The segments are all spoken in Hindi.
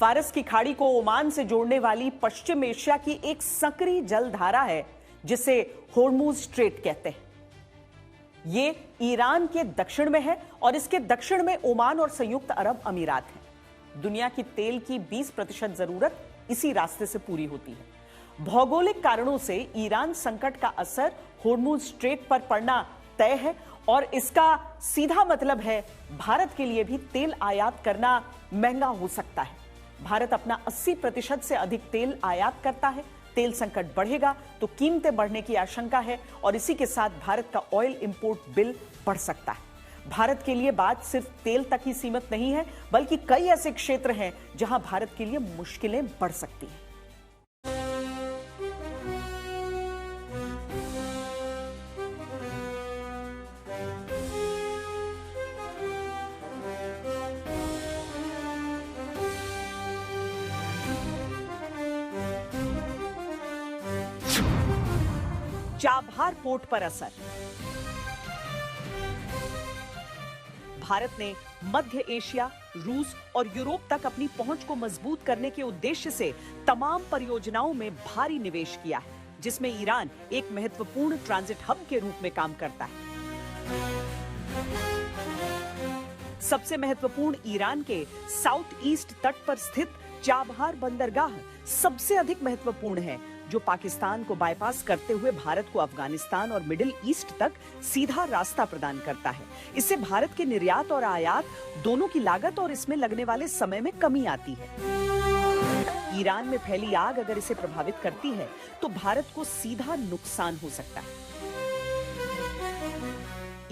फारस की खाड़ी को ओमान से जोड़ने वाली पश्चिम एशिया की एक संकरी जलधारा है जिसे होर्मुज स्ट्रेट कहते हैं। ये ईरान के दक्षिण में है और इसके दक्षिण में ओमान और संयुक्त अरब अमीरात है। दुनिया की तेल की 20% जरूरत इसी रास्ते से पूरी होती है। भौगोलिक कारणों से ईरान संकट का असर होर्मुज स्ट्रेट पर पड़ना तय है और इसका सीधा मतलब है भारत के लिए भी तेल आयात करना महंगा हो सकता है। भारत अपना 80% से अधिक तेल आयात करता है। तेल संकट बढ़ेगा तो कीमतें बढ़ने की आशंका है और इसी के साथ भारत का ऑयल इंपोर्ट बिल बढ़ सकता है। भारत के लिए बात सिर्फ तेल तक ही सीमित नहीं है, बल्कि कई ऐसे क्षेत्र हैं जहां भारत के लिए मुश्किलें बढ़ सकती हैं। चाबहार पोर्ट पर असर। भारत ने मध्य एशिया, रूस और यूरोप तक अपनी पहुंच को मजबूत करने के उद्देश्य से तमाम परियोजनाओं में भारी निवेश किया है, जिसमें ईरान एक महत्वपूर्ण ट्रांजिट हब के रूप में काम करता है। सबसे महत्वपूर्ण ईरान के साउथ ईस्ट तट पर स्थित चाबहार बंदरगाह सबसे अधिक महत्वपूर्ण है, जो पाकिस्तान को बाईपास करते हुए भारत को अफगानिस्तान और मिडिल ईस्ट तक सीधा रास्ता प्रदान करता है। इससे भारत के निर्यात और आयात दोनों की लागत और इसमें लगने वाले समय में कमी आती है। ईरान में फैली आग अगर इसे प्रभावित करती है तो भारत को सीधा नुकसान हो सकता है।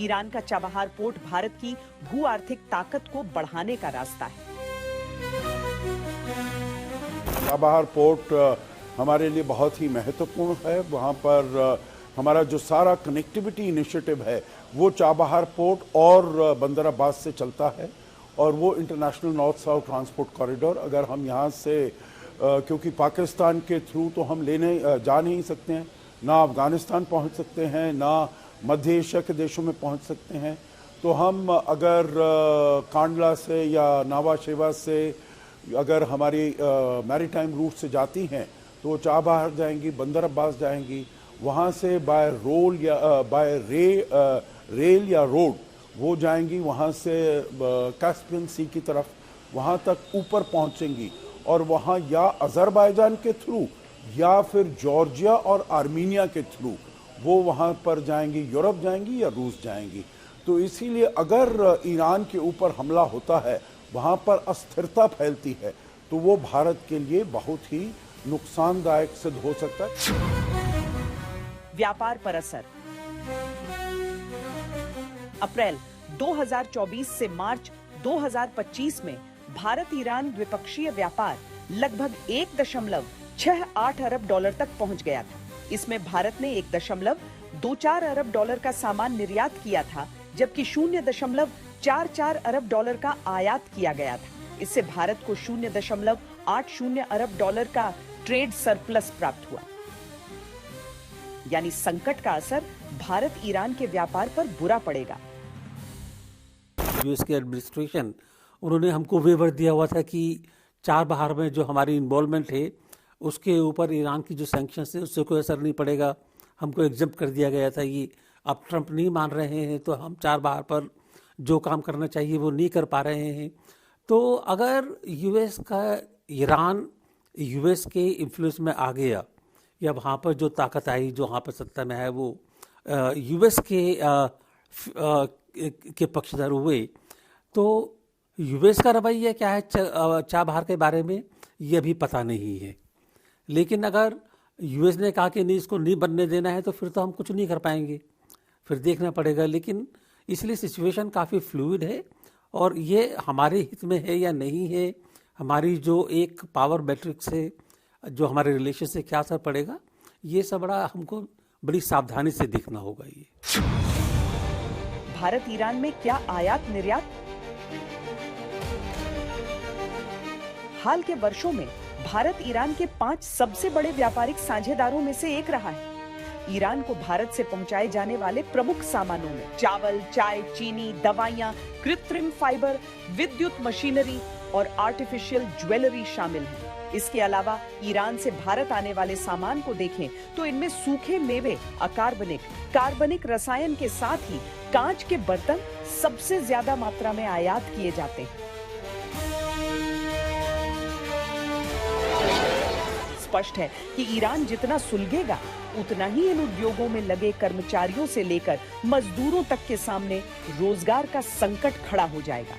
ईरान का चाबहार पोर्ट भारत की भू आर्थिक ताकत को बढ़ाने का रास्ता है। चाबहार पोर्ट हमारे लिए बहुत ही महत्वपूर्ण है। वहाँ पर हमारा जो सारा कनेक्टिविटी इनिशिएटिव है वो चाबहार पोर्ट और बंदर अब्बास से चलता है और वो international north south transport corridor, अगर हम यहाँ से क्योंकि पाकिस्तान के थ्रू तो हम जा नहीं सकते हैं, ना अफगानिस्तान पहुँच सकते हैं, ना मध्य एशिया के देशों में पहुँच सकते हैं, तो हम अगर कांडला से या नावा शेवा से अगर हमारी मैरीटाइम रूट से जाती हैं तो चाबहार जाएंगी, बंदर अब्बास जाएंगी, वहाँ से बाय रेल या रोड वो जाएंगी, वहाँ से कैस्पियन सी की तरफ वहाँ तक ऊपर पहुँचेंगी और वहाँ या अज़रबैजान के थ्रू या फिर जॉर्जिया और आर्मीनिया के थ्रू वो वहाँ पर जाएंगी, यूरोप जाएंगी या रूस जाएंगी। तो इसीलिए अगर ईरान के ऊपर हमला होता है, वहाँ पर अस्थिरता फैलती है, तो वो भारत के लिए बहुत ही नुकसानदायक सिद्ध हो सकता है। व्यापार पर असर। अप्रैल 2024 से मार्च 2025 में भारत ईरान द्विपक्षीय व्यापार लगभग 1.68 अरब डॉलर तक पहुंच गया था। इसमें भारत ने 1.24 अरब डॉलर का सामान निर्यात किया था, जबकि 0.44 अरब डॉलर का आयात किया गया था। इससे भारत को 0.80 अरब डॉलर का ट्रेड सरप्लस प्राप्त हुआ। यानी संकट का असर भारत ईरान के व्यापार पर बुरा पड़ेगा। यूएस के एडमिनिस्ट्रेशन उन्होंने हमको वेवर दिया हुआ था कि चाबहार में जो हमारी इन्वॉल्वमेंट है उसके ऊपर ईरान की जो सैंक्शंस है उससे कोई असर नहीं पड़ेगा, हमको एग्जम्प्ट कर दिया गया था। ये अब ट्रंप नहीं मान रहे हैं तो हम चाबहार पर जो काम करना चाहिए वो नहीं कर पा रहे हैं। तो अगर यूएस का ईरान यूएस के इन्फ्लुएंस में आ गया या वहाँ पर जो ताकत आई जो वहाँ पर सत्ता में है वो यूएस के पक्षधर हुए, तो यूएस का रवैया क्या है चाबहार के बारे में ये अभी पता नहीं है। लेकिन अगर यूएस ने कहा कि नहीं इसको नहीं बनने देना है तो फिर तो हम कुछ नहीं कर पाएंगे, फिर देखना पड़ेगा। लेकिन इसलिए सिचुएशन काफ़ी फ्लूइड है और ये हमारे हित में है या नहीं है, हमारी जो एक पावर मैट्रिक्स है, जो हमारे रिलेशन से क्या असर पड़ेगा, ये सब बड़ा हमको बड़ी सावधानी से देखना होगा। ये भारत ईरान में क्या आयात निर्यात? हाल के वर्षों में भारत ईरान के 5 सबसे बड़े व्यापारिक साझेदारों में से एक रहा है। ईरान को भारत से पहुंचाए जाने वाले प्रमुख सामानों में चावल, चाय, चीनी, दवाइयां, कृत्रिम फाइबर, विद्युत मशीनरी, और आर्टिफिशियल ज्वेलरी शामिल है। इसके अलावा ईरान से भारत आने वाले सामान को देखें तो इनमें सूखे मेवे, अकार्बनिक, कार्बनिक रसायन के साथ ही कांच के बर्तन सबसे ज्यादा मात्रा में आयात किए जाते हैं। स्पष्ट है कि ईरान जितना सुलगेगा उतना ही इन उद्योगों में लगे कर्मचारियों से लेकर मजदूरों तक के सामने रोजगार का संकट खड़ा हो जाएगा।